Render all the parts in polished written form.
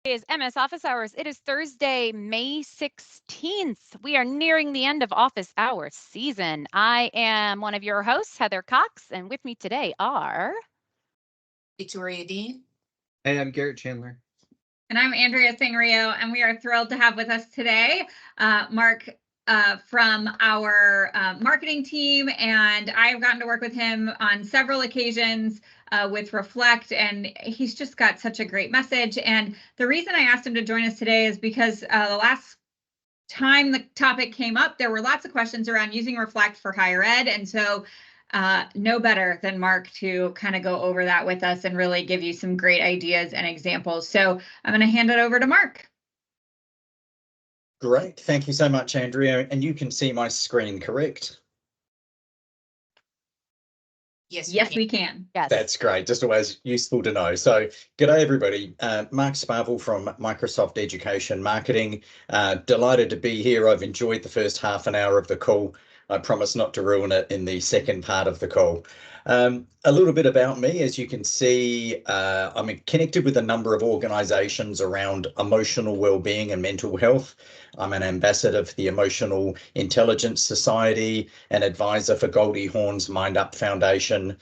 It is MS Office Hours. It is Thursday, May 16th. We are nearing the end of Office Hours season. I am one of your hosts, Heather Cox, and with me today are Victoria Dean. Hey, I'm Garrett Chandler. And I'm Andrea Sangrio, and we are thrilled to have with us today Mark from our marketing team. And I've gotten to work with him on several occasions with Reflect, and he's just got such a great message. And the reason I asked him to join us today is because the last time the topic came up, there were lots of questions around using Reflect for higher ed. And so no better than Mark to kind of go over that with us and really give you some great ideas and examples. So I'm going to hand it over to Mark. Great. Thank you so much, Andrea. And you can see my screen, correct? Yes, we can. Yes. That's great. Just always useful to know. So g'day, everybody. Mark Sparvel from Microsoft Education Marketing. Delighted to be here. I've enjoyed the first half an hour of the call. I promise not to ruin it in the second part of the call. A little bit about me. As you can see, I'm connected with a number of organizations around emotional well-being and mental health. I'm an ambassador for the Emotional Intelligence Society, an advisor for Goldie Hawn's Mind Up Foundation,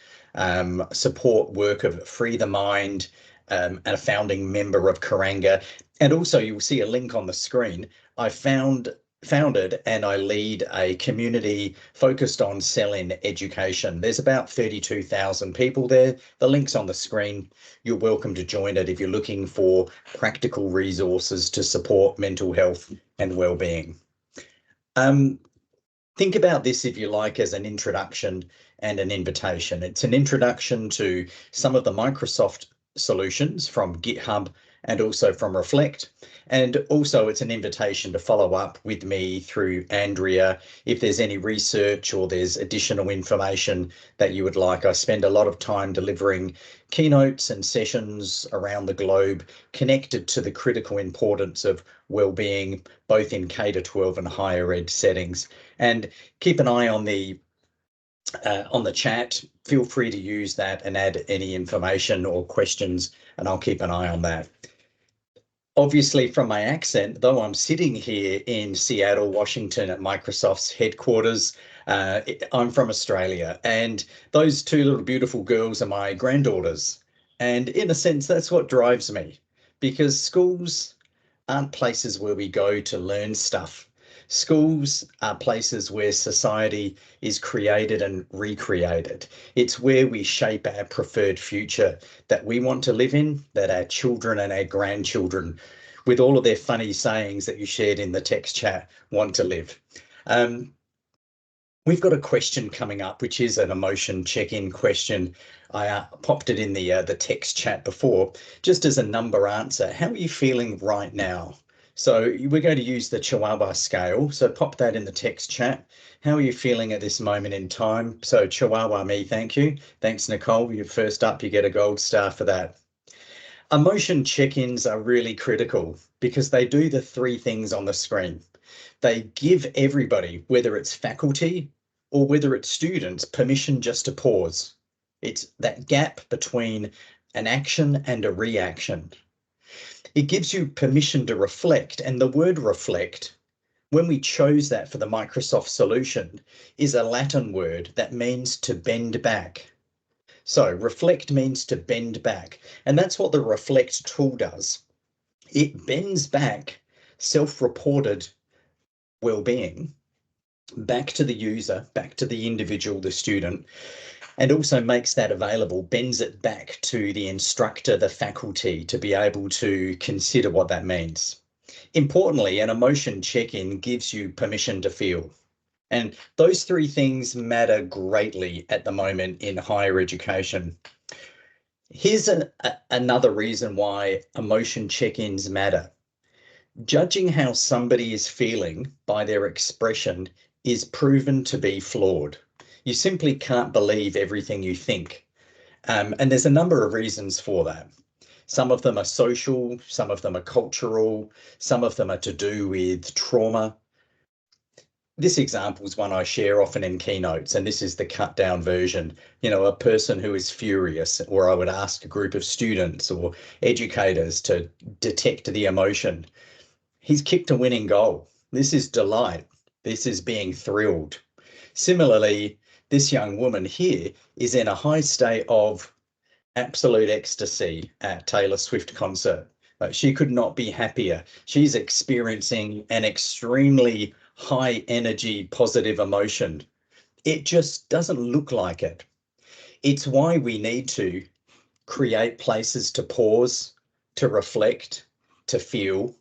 support work of Free the Mind, and a founding member of Karanga. And also you'll see a link on the screen. I founded and I lead a community focused on sell-in education. There's about 32,000 people there. The link's on the screen. You're welcome to join it if you're looking for practical resources to support mental health and well-being. Think about this, if you like, as an introduction and an invitation. It's an introduction to some of the Microsoft solutions from GitHub and also from Reflect. And also it's an invitation to follow up with me through Andrea if there's any research or there's additional information that you would like. I spend a lot of time delivering keynotes and sessions around the globe connected to the critical importance of well-being, both in K-12 and higher ed settings. And keep an eye on the chat. Feel free to use that and add any information or questions, and I'll keep an eye on that. Obviously, from my accent, though I'm sitting here in Seattle, Washington at Microsoft's headquarters, I'm from Australia, and those two little beautiful girls are my granddaughters. And in a sense, that's what drives me, because schools aren't places where we go to learn stuff. Schools are places where society is created and recreated. It's where we shape our preferred future that we want to live in, that our children and our grandchildren, with all of their funny sayings that you shared in the text chat, want to live. We've got a question coming up, which is an emotion check-in question. I popped it in the text chat before, just as a number answer. How are you feeling right now? So we're going to use the Chihuahua scale. So pop that in the text chat. How are you feeling at this moment in time? So Chihuahua me, thank you. Thanks, Nicole. You're first up. You get a gold star for that. Emotion check-ins are really critical because they do the three things on the screen. They give everybody, whether it's faculty or whether it's students, permission just to pause. It's that gap between an action and a reaction. It gives you permission to reflect, and the word reflect, when we chose that for the Microsoft solution, is a Latin word that means to bend back. So reflect means to bend back, and that's what the Reflect tool does. It bends back self-reported well-being back to the user, back to the individual, the student, and also makes that available, bends it back to the instructor, the faculty, to be able to consider what that means. Importantly, an emotion check-in gives you permission to feel. And those three things matter greatly at the moment in higher education. Here's another reason why emotion check-ins matter. Judging how somebody is feeling by their expression is proven to be flawed. You simply can't believe everything you think. And there's a number of reasons for that. Some of them are social, some of them are cultural, some of them are to do with trauma. This example is one I share often in keynotes, and this is the cut down version. You know, a person who is furious, or I would ask a group of students or educators to detect the emotion. He's kicked a winning goal. This is delight. This is being thrilled. Similarly, this young woman here is in a high state of absolute ecstasy at Taylor Swift concert. She could not be happier. She's experiencing an extremely high energy, positive emotion. It just doesn't look like it. It's why we need to create places to pause, to reflect, to feel.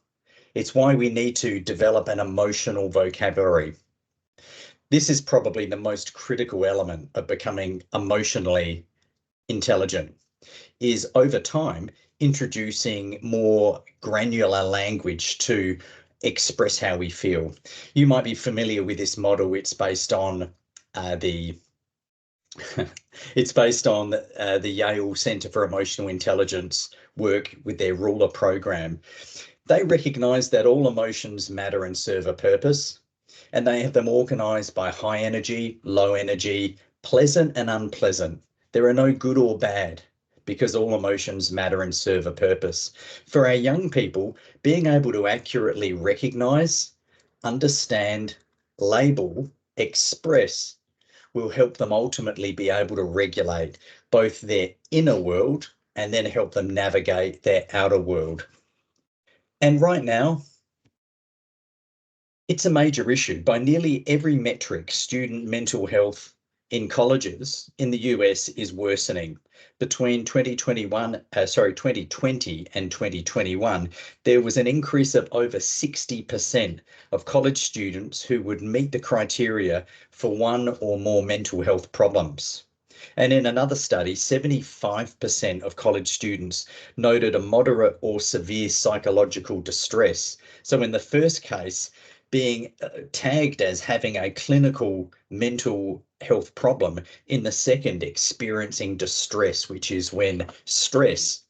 It's why we need to develop an emotional vocabulary. This is probably the most critical element of becoming emotionally intelligent, is over time introducing more granular language to express how we feel. You might be familiar with this model. It's based on the Yale Center for Emotional Intelligence work with their ruler program. They recognize that all emotions matter and serve a purpose, and they have them organized by high energy, low energy, pleasant and unpleasant. There are no good or bad, because all emotions matter and serve a purpose. For our young people, being able to accurately recognize, understand, label, express will help them ultimately be able to regulate both their inner world and then help them navigate their outer world. And right now, it's a major issue. By nearly every metric, student mental health in colleges in the US is worsening. Between 2020 and 2021, there was an increase of over 60% of college students who would meet the criteria for one or more mental health problems. And in another study, 75% of college students noted a moderate or severe psychological distress. So in the first case, being tagged as having a clinical mental health problem, in the second, experiencing distress, which is when stress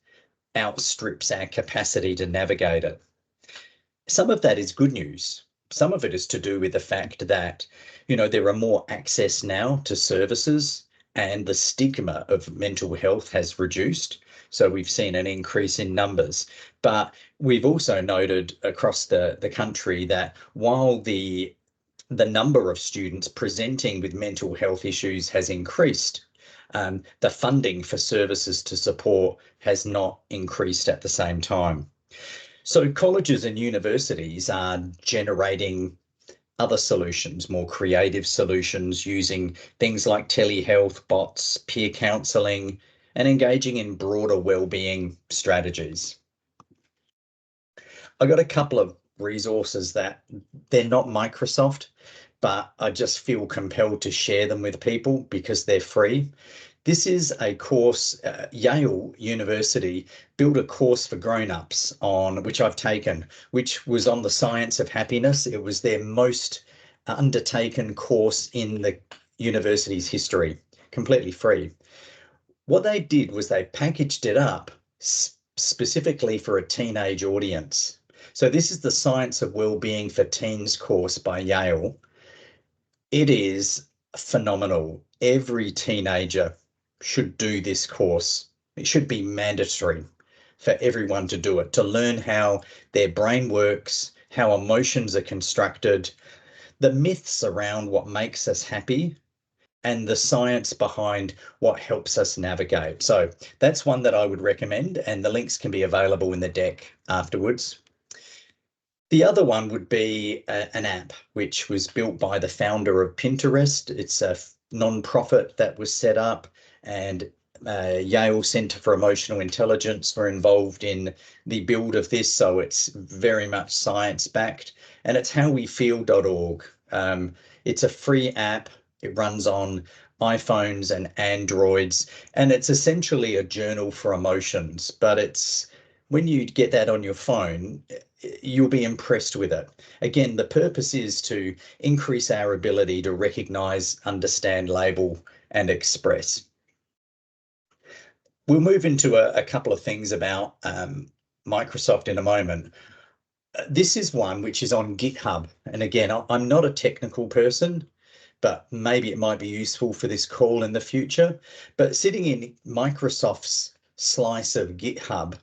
outstrips our capacity to navigate it. Some of that is good news. Some of it is to do with the fact that, there are more access now to services, and the stigma of mental health has reduced. So we've seen an increase in numbers. But we've also noted across the country that while the number of students presenting with mental health issues has increased, the funding for services to support has not increased at the same time. So colleges and universities are generating other solutions, more creative solutions, using things like telehealth, bots, peer counselling, and engaging in broader wellbeing strategies. I got a couple of resources that they're not Microsoft, but I just feel compelled to share them with people because they're free. This is a course, Yale University built a course for grown-ups on, which I've taken, which was on the science of happiness. It was their most undertaken course in the university's history, completely free. What they did was they packaged it up specifically for a teenage audience. So this is the Science of Wellbeing for Teens course by Yale. It is phenomenal. Every teenager should do this course. It should be mandatory for everyone to do it, to learn how their brain works, how emotions are constructed, the myths around what makes us happy, and the science behind what helps us navigate. So that's one that I would recommend, and the links can be available in the deck afterwards. The other one would be an app which was built by the founder of Pinterest. It's a non-profit that was set up, and Yale Center for Emotional Intelligence were involved in the build of this. So it's very much science-backed, and it's howwefeel.org. It's a free app. It runs on iPhones and Androids, and it's essentially a journal for emotions, but it's when you get that on your phone, you'll be impressed with it. Again, the purpose is to increase our ability to recognize, understand, label, and express. We'll move into a couple of things about Microsoft in a moment. This is one which is on GitHub. And again, I'm not a technical person, but maybe it might be useful for this call in the future. But sitting in Microsoft's slice of GitHub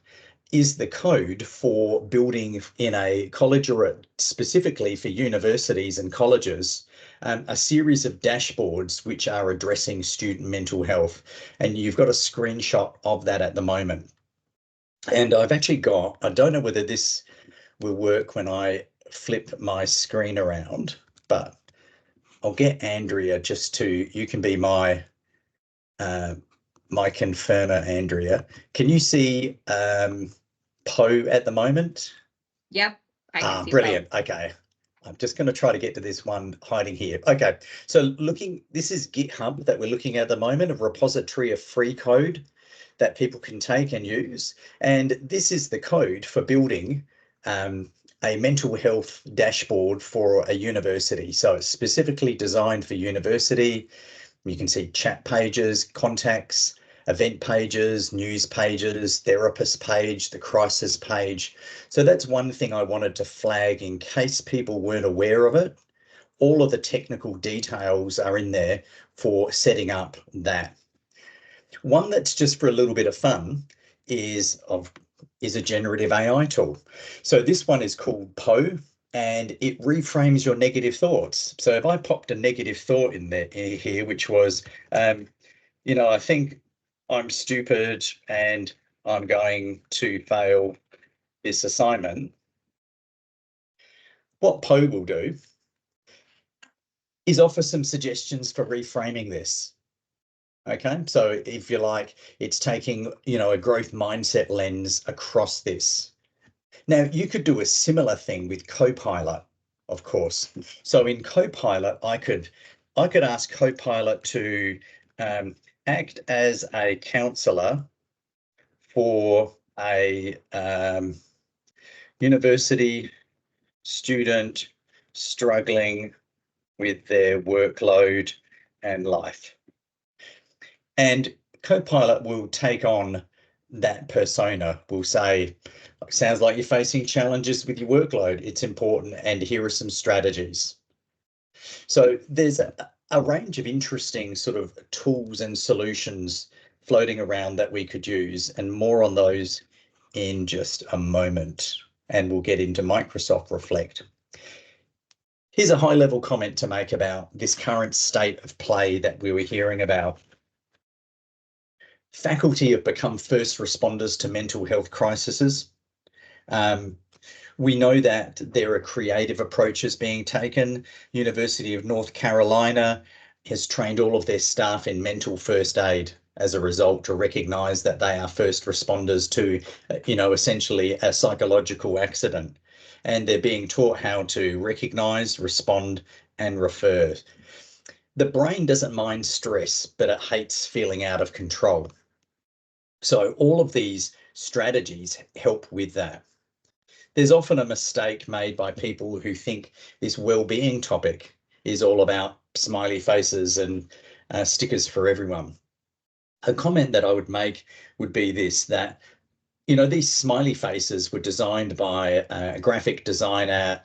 is the code for building in a college, or specifically for universities and colleges, a series of dashboards which are addressing student mental health. And you've got a screenshot of that at the moment. And I've actually got, I don't know whether this will work when I flip my screen around, but I'll get Andrea just to, you can be my confirmer, Andrea. Can you see Poe at the moment? Yep, I can see brilliant. Poe. Okay. I'm just going to try to get to this one hiding here. Okay, so this is GitHub that we're looking at the moment, a repository of free code that people can take and use. And this is the code for building a mental health dashboard for a university. So it's specifically designed for university. You can see chat pages, contacts, event pages, news pages, therapist page, the crisis page. So that's one thing I wanted to flag in case people weren't aware of it. All of the technical details are in there for setting up that. One that's just for a little bit of fun is a generative AI tool. So this one is called Poe, and it reframes your negative thoughts. So if I popped a negative thought in here, which was, I think I'm stupid and I'm going to fail this assignment, what Poe will do is offer some suggestions for reframing this. Okay, so if you like, it's taking, a growth mindset lens across this. Now, you could do a similar thing with Copilot, of course. So in Copilot, I could ask Copilot to act as a counselor for a university student struggling with their workload and life. And Copilot will take on that persona, will say, sounds like you're facing challenges with your workload. It's important, and here are some strategies. So there's a range of interesting sort of tools and solutions floating around that we could use, and more on those in just a moment. And we'll get into Microsoft Reflect. Here's a high-level comment to make about this current state of play that we were hearing about. Faculty have become first responders to mental health crises. We know that there are creative approaches being taken. University of North Carolina has trained all of their staff in mental first aid as a result to recognise that they are first responders to, essentially a psychological accident. And they're being taught how to recognise, respond, and refer. The brain doesn't mind stress, but it hates feeling out of control. So all of these strategies help with that. There's often a mistake made by people who think this well-being topic is all about smiley faces and stickers for everyone. A comment that I would make would be this, that, these smiley faces were designed by a graphic designer,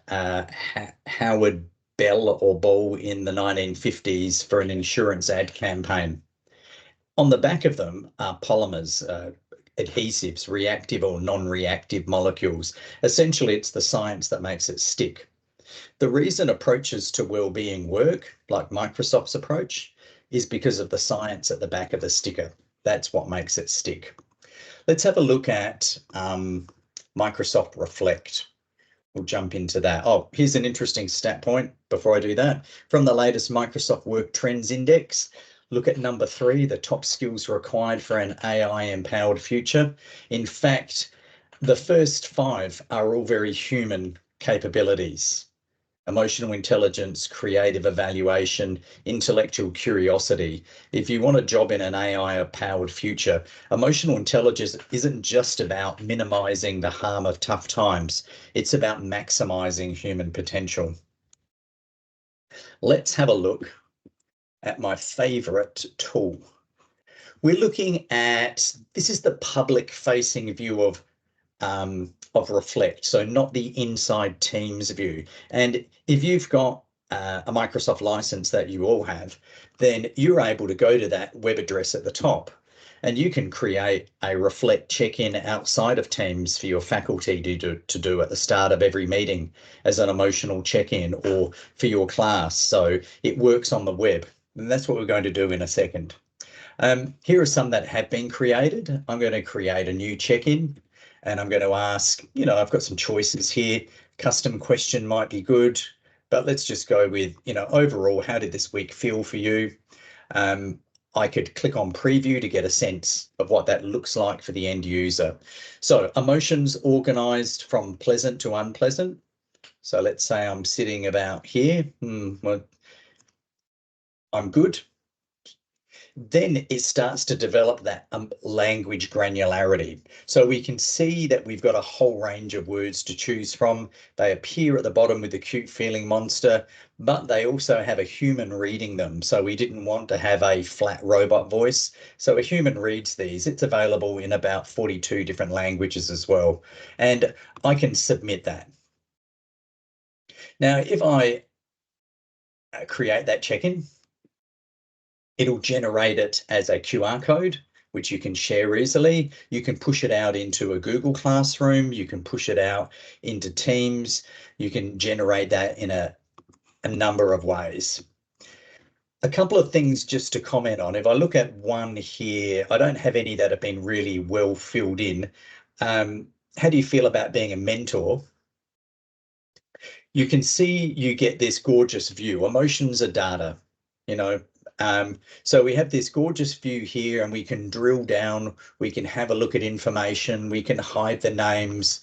Howard Bell in the 1950s for an insurance ad campaign. On the back of them are polymers, adhesives, reactive or non-reactive molecules. Essentially, it's the science that makes it stick. The reason approaches to well-being work, like Microsoft's approach, is because of the science at the back of the sticker. That's what makes it stick. Let's have a look at Microsoft Reflect. We'll jump into that. Oh, here's an interesting stat point before I do that. From the latest Microsoft Work Trends Index, look at number 3, the top skills required for an AI-empowered future. In fact, the first 5 are all very human capabilities: emotional intelligence, creative evaluation, intellectual curiosity. If you want a job in an AI-powered future, emotional intelligence isn't just about minimizing the harm of tough times. It's about maximizing human potential. Let's have a look at my favorite tool. We're looking at, this is the public facing view of Reflect, so not the inside Teams view. And if you've got a Microsoft license that you all have, then you're able to go to that web address at the top, and you can create a Reflect check-in outside of Teams for your faculty to do at the start of every meeting as an emotional check-in, or for your class. So it works on the web, and that's what we're going to do in a second. Here are some that have been created. I'm going to create a new check-in, and I'm going to ask, I've got some choices here. Custom question might be good, but let's just go with, overall, how did this week feel for you? I could click on preview to get a sense of what that looks like for the end user. So emotions organized from pleasant to unpleasant. So let's say I'm sitting about here. Well, I'm good. Then it starts to develop that language granularity. So we can see that we've got a whole range of words to choose from. They appear at the bottom with the cute feeling monster, but they also have a human reading them. So we didn't want to have a flat robot voice. So a human reads these. It's available in about 42 different languages as well. And I can submit that. Now, if I create that check-in, it'll generate it as a QR code, which you can share easily. You can push it out into a Google Classroom. You can push it out into Teams. You can generate that in a number of ways. A couple of things just to comment on. If I look at one here, I don't have any that have been really well filled in. How do you feel about being a mentor? You can see you get this gorgeous view. Emotions are data, so we have this gorgeous view here, and we can drill down, we can have a look at information, we can hide the names,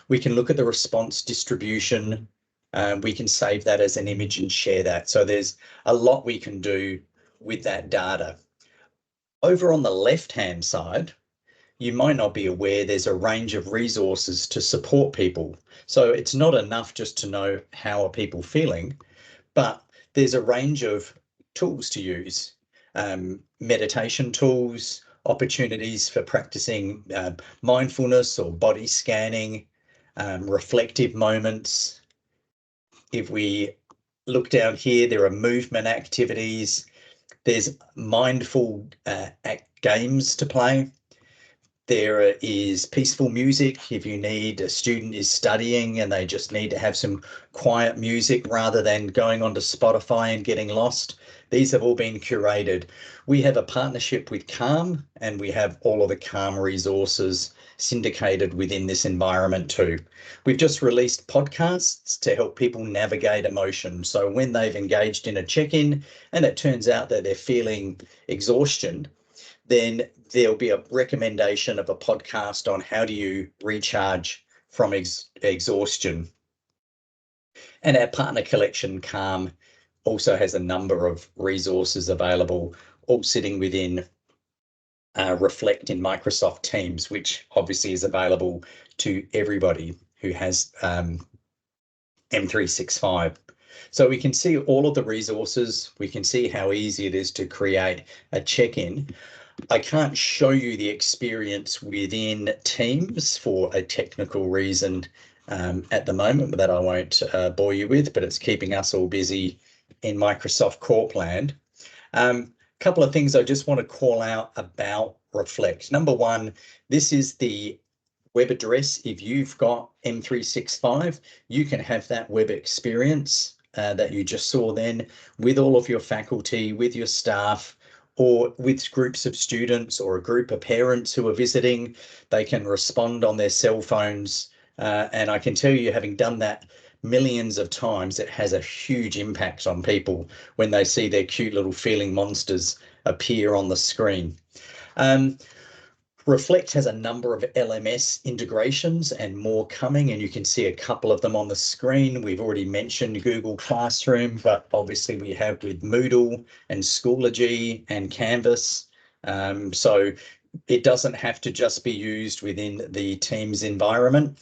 we can look at the response distribution, we can save that as an image and share that. So there's a lot we can do with that data. Over on the left-hand side, you might not be aware there's a range of resources to support people. So it's not enough just to know how are people feeling, but there's a range of tools to use, meditation tools, opportunities for practicing mindfulness or body scanning, reflective moments. If we look down here, there are movement activities. There's mindful games to play. There is peaceful music if you need, a student is studying and they just need to have some quiet music rather than going onto Spotify and getting lost. These have all been curated. We have a partnership with Calm, and we have all of the Calm resources syndicated within this environment too. We've just released podcasts to help people navigate emotion. So when they've engaged in a check-in and it turns out that they're feeling exhaustion, then there'll be a recommendation of a podcast on how do you recharge from exhaustion. And our partner collection, Calm, also has a number of resources available, all sitting within Reflect in Microsoft Teams, which obviously is available to everybody who has M365. So we can see all of the resources. We can see how easy it is to create a check-in. I can't show you the experience within Teams for a technical reason at the moment that I won't bore you with, but it's keeping us all busy in Microsoft Corp land. Couple of things I just want to call out about Reflect. Number one, this is the web address. If you've got M365, you can have that web experience that you just saw then with all of your faculty, with your staff, or with groups of students or a group of parents who are visiting. They can respond on their cell phones. And I can tell you, having done that millions of times, it has a huge impact on people when they see their cute little feeling monsters appear on the screen. Reflect has a number of LMS integrations and more coming, and you can see a couple of them on the screen. We've already mentioned Google Classroom, but obviously we have with Moodle and Schoology and Canvas. So it doesn't have to just be used within the Teams environment.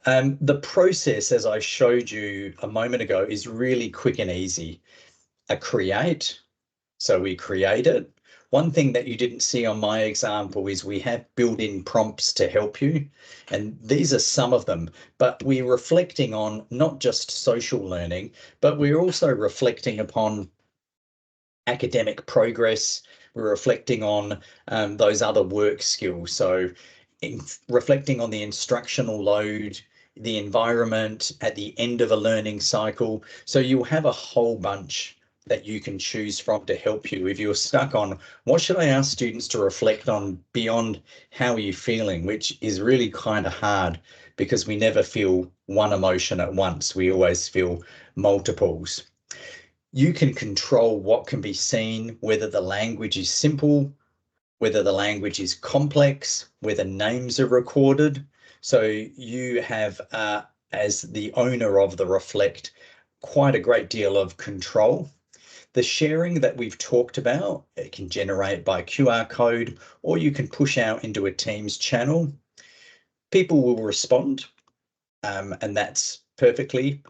The process, as I showed you a moment ago, is really quick and easy. A create, so we create it. One thing that you didn't see on my example is we have built-in prompts to help you, and these are some of them, but we're reflecting on not just social learning, but we're also reflecting upon academic progress. We're reflecting on those other work skills. So reflecting on the instructional load, the environment at the end of a learning cycle. So you'll have a whole bunch that you can choose from to help you. If you're stuck on what should I ask students to reflect on beyond how are you feeling, which is really kind of hard because we never feel one emotion at once. We always feel multiples. You can control what can be seen, whether the language is simple, whether the language is complex, whether names are recorded. So you have, as the owner of the Reflect, quite a great deal of control. The sharing that we've talked about, it can generate by QR code, or you can push out into a Teams channel. People will respond, and that's perfectly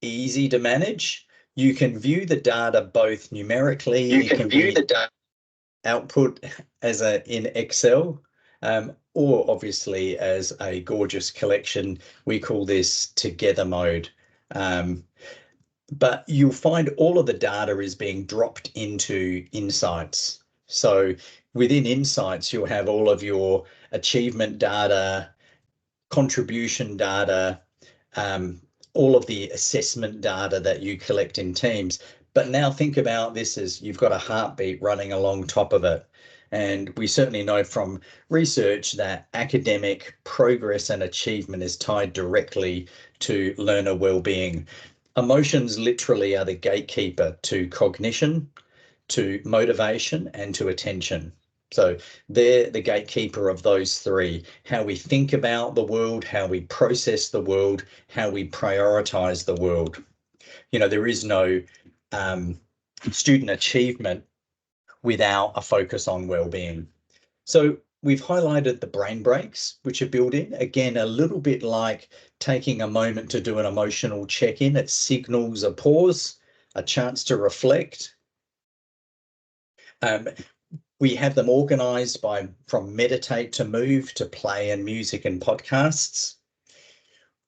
easy to manage. You can view the data both numerically. You can view the data. Output as in Excel, or obviously as a gorgeous collection. We call this together mode. But you'll find all of the data is being dropped into Insights. So within Insights, you'll have all of your achievement data, contribution data, all of the assessment data that you collect in teams. But now think about this as you've got a heartbeat running along top of it. And we certainly know from research that academic progress and achievement is tied directly to learner well-being. Emotions literally are the gatekeeper to cognition, to motivation, and to attention. So they're the gatekeeper of those three: how we think about the world, how we process the world, how we prioritize the world. You know, there is no student achievement without a focus on well-being. So we've highlighted the brain breaks, which are built in. Again, a little bit like taking a moment to do an emotional check-in. It signals a pause, a chance to reflect. We have them organized from meditate to move to play and music and podcasts.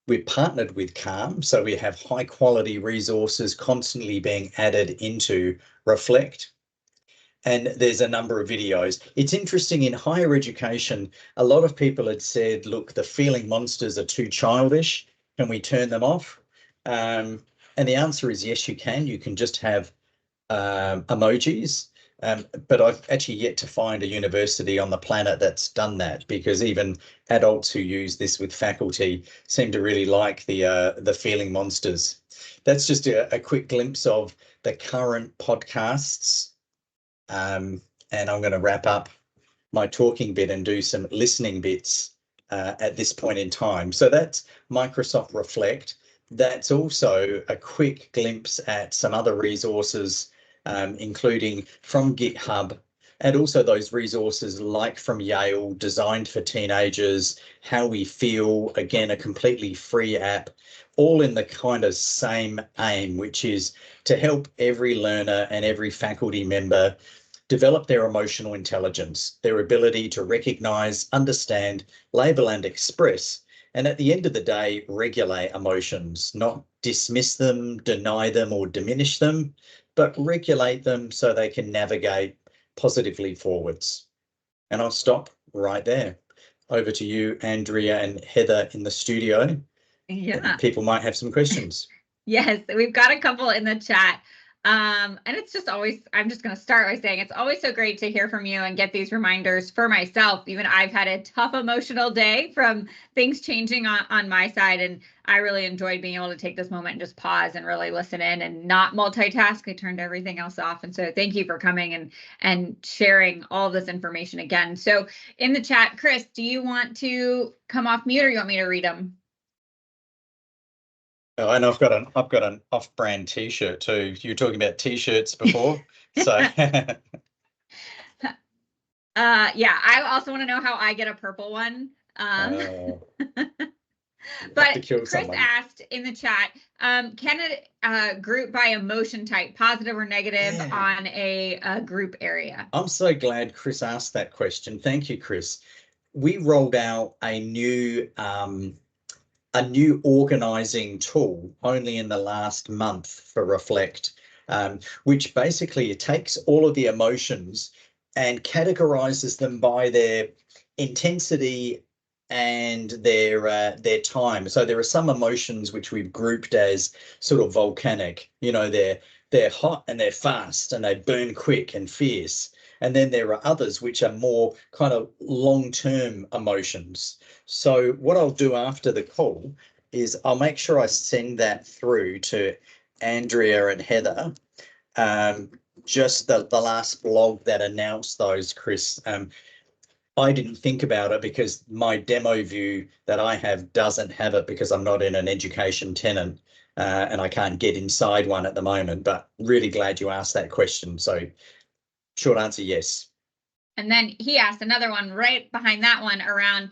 We're partnered with Calm, so we have high quality resources constantly being added into Reflect. And there's a number of videos. It's interesting, in higher education, a lot of people had said, look, the feeling monsters are too childish. Can we turn them off? And the answer is yes, you can. You can just have emojis. But I've actually yet to find a university on the planet that's done that, because even adults who use this with faculty seem to really like the feeling monsters. That's just a quick glimpse of the current podcasts. And I'm going to wrap up my talking bit and do some listening bits at this point in time. So that's Microsoft Reflect. That's also a quick glimpse at some other resources, including from GitHub, and also those resources like from Yale, designed for teenagers, How We Feel, again, a completely free app, all in the kind of same aim, which is to help every learner and every faculty member develop their emotional intelligence, their ability to recognize, understand, label, and express, and at the end of the day, regulate emotions, not dismiss them, deny them, or diminish them, but regulate them so they can navigate positively forwards. And I'll stop right there. Over to you, Andrea and Heather in the studio. Yeah. People might have some questions. Yes, we've got a couple in the chat. And it's just always, I'm just going to start by saying it's always so great to hear from you and get these reminders for myself. Even I've had a tough emotional day from things changing on my side. And I really enjoyed being able to take this moment and just pause and really listen in and not multitask. I turned everything else off. And so thank you for coming and sharing all of this information again. So in the chat, Chris, do you want to come off mute, or you want me to read them? Oh, and I've got an off-brand T-shirt too. You were talking about T-shirts before, so. Yeah, I also want to know how I get a purple one. Oh. But kill Chris someone. asked in the chat, can it group by emotion type, positive or negative, Yeah. on a group area? I'm so glad Chris asked that question. Thank you, Chris. We rolled out a new organizing tool only in the last month for Reflect, which basically it takes all of the emotions and categorizes them by their intensity and their time. So there are some emotions which we've grouped as sort of volcanic. You know, they're hot and they're fast and they burn quick and fierce. And then there are others which are more kind of long-term emotions. So what I'll do after the call is I'll make sure I send that through to Andrea and Heather. Just the last blog that announced those, Chris. I didn't think about it because my demo view that I have doesn't have it because I'm not in an education tenant and I can't get inside one at the moment, but really glad you asked that question. So short answer, yes. And then he asked another one right behind that one around,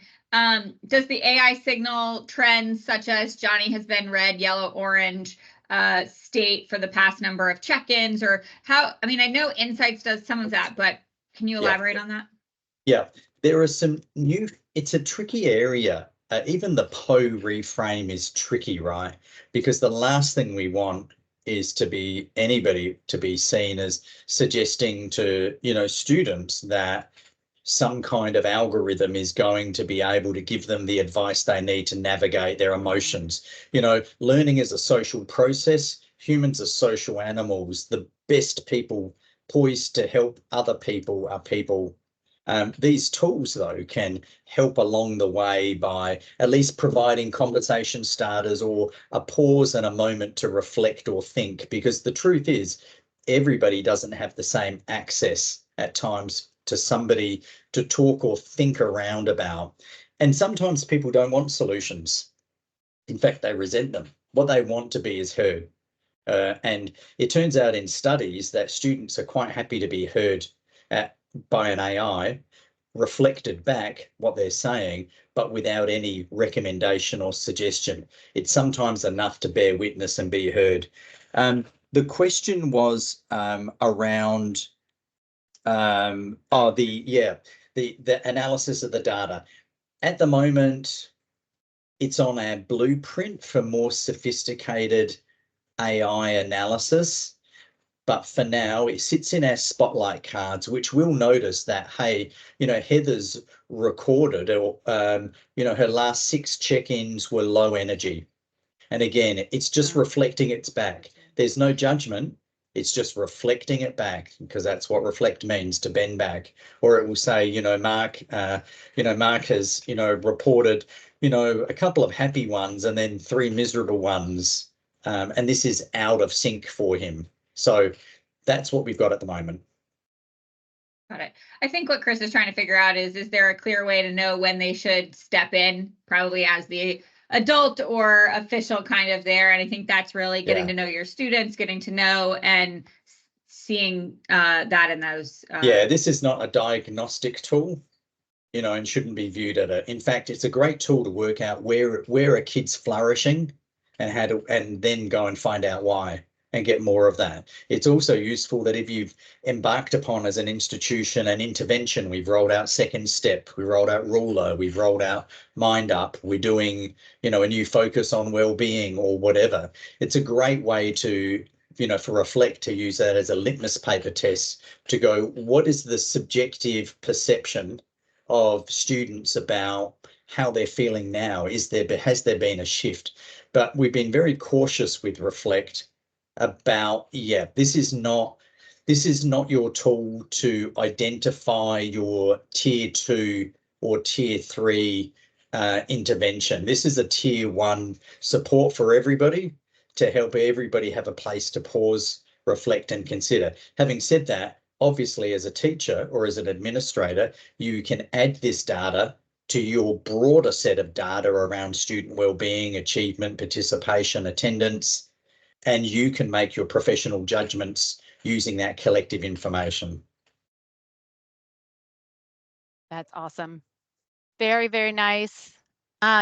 does the AI signal trends such as Johnny has been red, yellow, orange state for the past number of check-ins, or how, I mean, I know Insights does some of that, but can you elaborate on that? Yeah, there are some new, it's a tricky area. Even the PO reframe is tricky, right? Because the last thing we want is to be anybody to be seen as suggesting to, you know, students that some kind of algorithm is going to be able to give them the advice they need to navigate their emotions. You know, learning is a social process. Humans are social animals. The best people poised to help other people are people. These tools, though, can help along the way by at least providing conversation starters or a pause and a moment to reflect or think, because the truth is everybody doesn't have the same access at times to somebody to talk or think around about. And sometimes people don't want solutions. In fact, they resent them. What they want to be is heard. And it turns out in studies that students are quite happy to be heard by an AI, reflected back what they're saying, but without any recommendation or suggestion. It's sometimes enough to bear witness and be heard. The question was around the analysis of the data. At the moment, it's on our blueprint for more sophisticated AI analysis. But for now, it sits in our spotlight cards, which will notice that, hey, you know, Heather's recorded or, you know, her last 6 check-ins were low energy. And again, it's just reflecting its back. There's no judgment. It's just reflecting it back, because that's what reflect means, to bend back. Or it will say, you know, Mark has, you know, reported, you know, a couple of happy ones and then 3 miserable ones. And this is out of sync for him. So that's what we've got at the moment. Got it. I think what Chris is trying to figure out is there a clear way to know when they should step in, probably as the adult or official kind of there? And I think that's really getting to know your students, getting to know and seeing that in those. Yeah, this is not a diagnostic tool, you know, and shouldn't be viewed at in fact, it's a great tool to work out where are kids flourishing and how to, and then go and find out why and get more of that. It's also useful that if you've embarked upon as an institution an intervention, we've rolled out Second Step, we rolled out Ruler, we've rolled out Mind Up, we're doing, you know, a new focus on well-being or whatever. It's a great way to, you know, for Reflect to use that as a litmus paper test to go, what is the subjective perception of students about how they're feeling now? Has there been a shift? But we've been very cautious with Reflect about, this is not your tool to identify your tier 2 or tier 3 intervention. This is a tier 1 support for everybody, to help everybody have a place to pause, reflect and consider. Having said that, obviously as a teacher or as an administrator, you can add this data to your broader set of data around student wellbeing, achievement, participation, attendance, and you can make your professional judgments using that collective information. That's awesome. Very, very nice.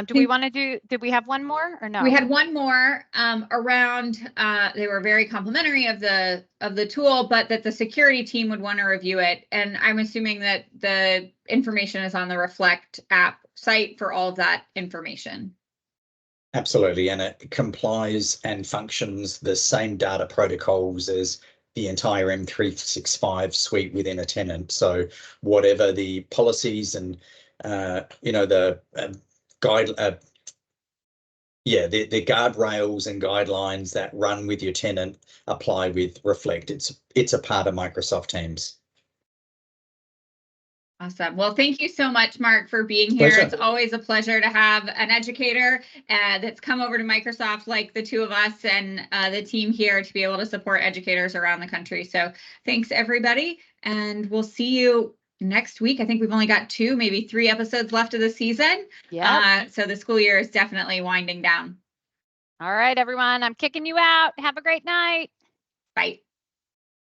Do we want to did we have one more or no? We had one more around, they were very complimentary of the tool, but that the security team would want to review it. And I'm assuming that the information is on the Reflect app site for all of that information. Absolutely, and it complies and functions the same data protocols as the entire M365 suite within a tenant. So whatever the policies and the the guardrails and guidelines that run with your tenant apply with Reflect. It's a part of Microsoft Teams. Awesome. Well, thank you so much, Mark, for being here. Pleasure. It's always a pleasure to have an educator that's come over to Microsoft, like the two of us and the team here, to be able to support educators around the country. So thanks, everybody. And we'll see you next week. I think we've only got 2, maybe 3 episodes left of the season. Yeah. So the school year is definitely winding down. All right, everyone. I'm kicking you out. Have a great night. Bye.